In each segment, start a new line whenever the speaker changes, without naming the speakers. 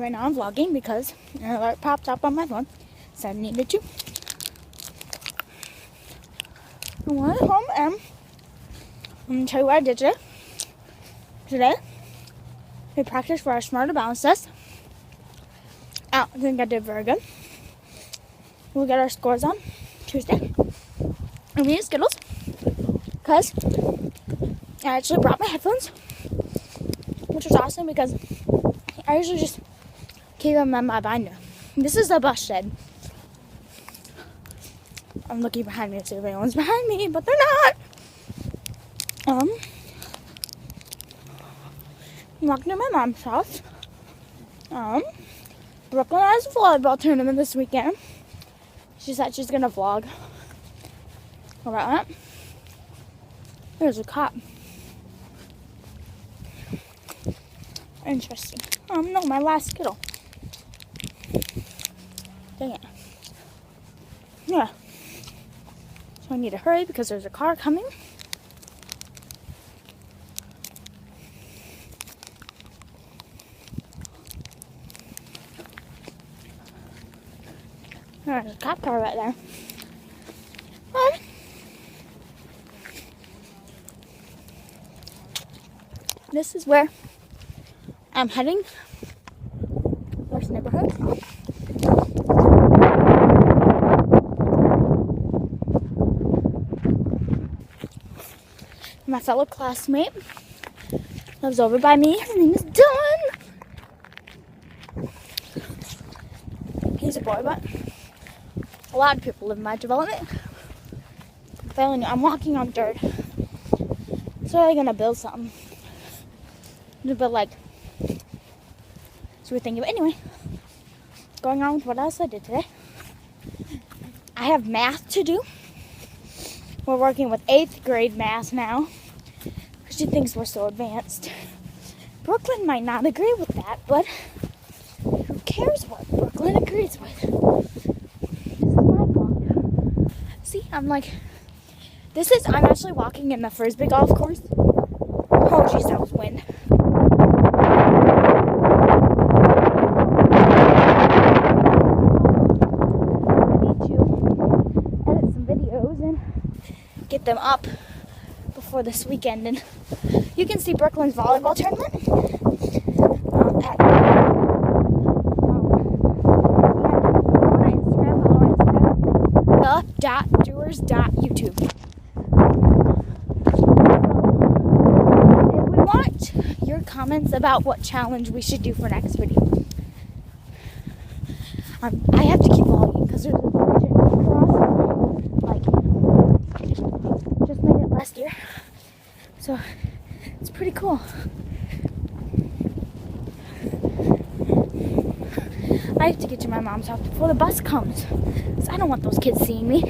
Right now I'm vlogging because an alert popped up on my phone, so I needed to. I went home and I'm going to tell you what I did today. Today, we practiced for our Smarter Balance test. I think I did very good. We'll get our scores on Tuesday. And we use Skittles because I actually brought my headphones, which was awesome because I usually just keep them in my binder. This is the bus shed. I'm looking behind me to see if anyone's behind me, but they're not. I'm walking to my mom's house. Brooklyn has a volleyball tournament this weekend. She said she's gonna vlog about that. There's a cop. Interesting. No, my last Skittle. Dang it. Yeah. So I need to hurry because there's a car coming. There's a cop car right there. This is where I'm heading. This neighborhood. My fellow classmate lives over by me. His name is Dylan. He's a boy, but a lot of people live in my development. I'm walking on dirt. So I'm gonna build something. But like, so we're thinking. But anyway, going on with what else I did today. I have math to do. We're working with 8th grade math now. She thinks we're so advanced. Brooklyn might not agree with that, but who cares what Brooklyn agrees with? This is my fault. See, I'm actually walking in the Frisbee golf course. Oh geez, that was wind. Get them up before this weekend, and you can see Brooklyn's volleyball tournament at The.doers.youtube. If we want your comments about what challenge we should do for next video, I have to keep vlogging because there's a bridge across, just made it last year, so it's pretty cool. I have to get to my mom's house before the bus comes, because I don't want those kids seeing me.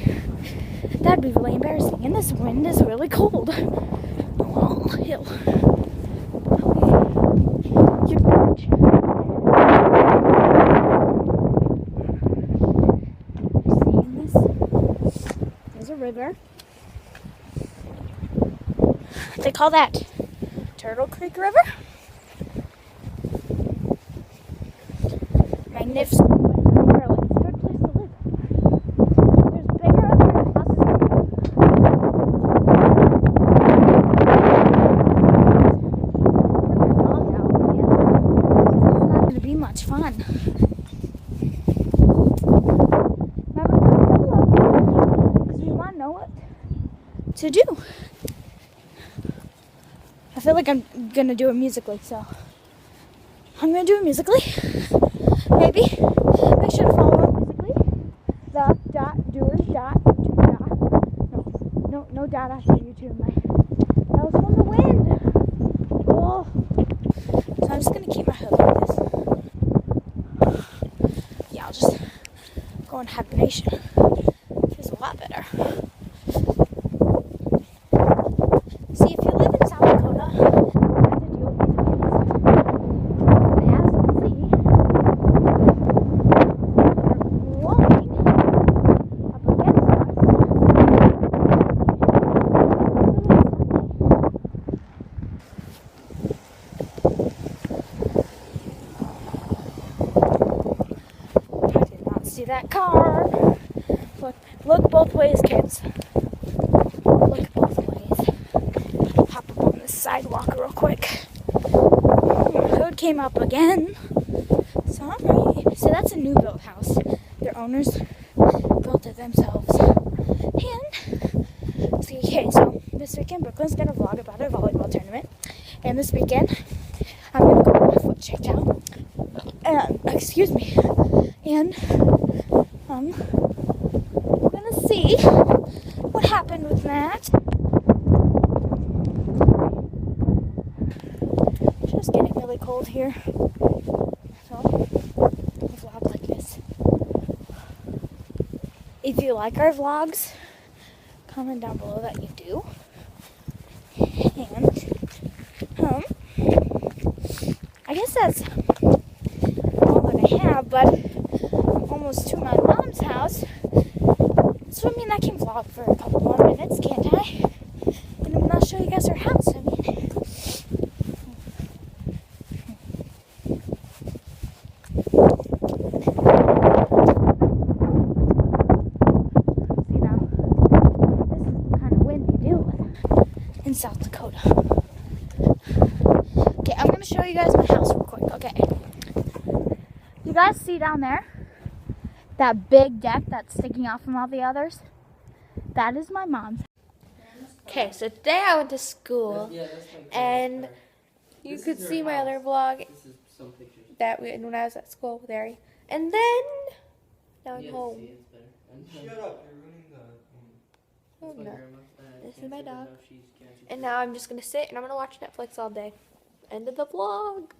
That'd be really embarrassing, and this wind is really cold. Oh, hill. Seeing this? There's a river. They call that Turtle Creek River. Magnificent. It's a good place to live. There's bigger houses. Bring your dog out, man. It's not going to be much fun. Remember, comment down below because we want to know what to do. I feel like I'm gonna do it musically, so I'm gonna do it musically. Maybe. Make sure to follow up musically. The.doers.youtube. No dot after YouTube. That was from the wind. Oh. So I'm just gonna keep my hood like this. Yeah, I'll just go in hibernation. Feels a lot better. See, if you live in South Dakota, you have to deal with these winds. And as you can see, they're blowing up against us. car. Look both ways, kids. Look both ways. Hop up on this sidewalk real quick. Code came up again. Sorry. So that's a new built house. Their owners built it themselves. And okay, so this weekend Brooklyn's gonna vlog about our volleyball tournament. And this weekend I'm gonna go get my foot checked out. Excuse me. And we're gonna see what happened with that. It's just getting really cold here. So I'll vlog like this. If you like our vlogs, comment down below that you do. And I guess that's all that I have, but I'm almost to my mom's house. So I mean I can vlog for a couple more minutes, can't I? And I'm gonna show you guys her house. I mean, see now, this is the kind of wind you deal with in South Dakota. Okay, I'm gonna show you guys my house real quick. Okay, you guys see down there that big deck that's sticking out from all the others? That is my mom's.
Okay, so today I went to school, and you could see my other vlog that when I was at school with Ari. And then now I'm home.
Shut up! You're ruining the.
Oh no, this is my dog. And now I'm just gonna sit and I'm gonna watch Netflix all day. End of the vlog.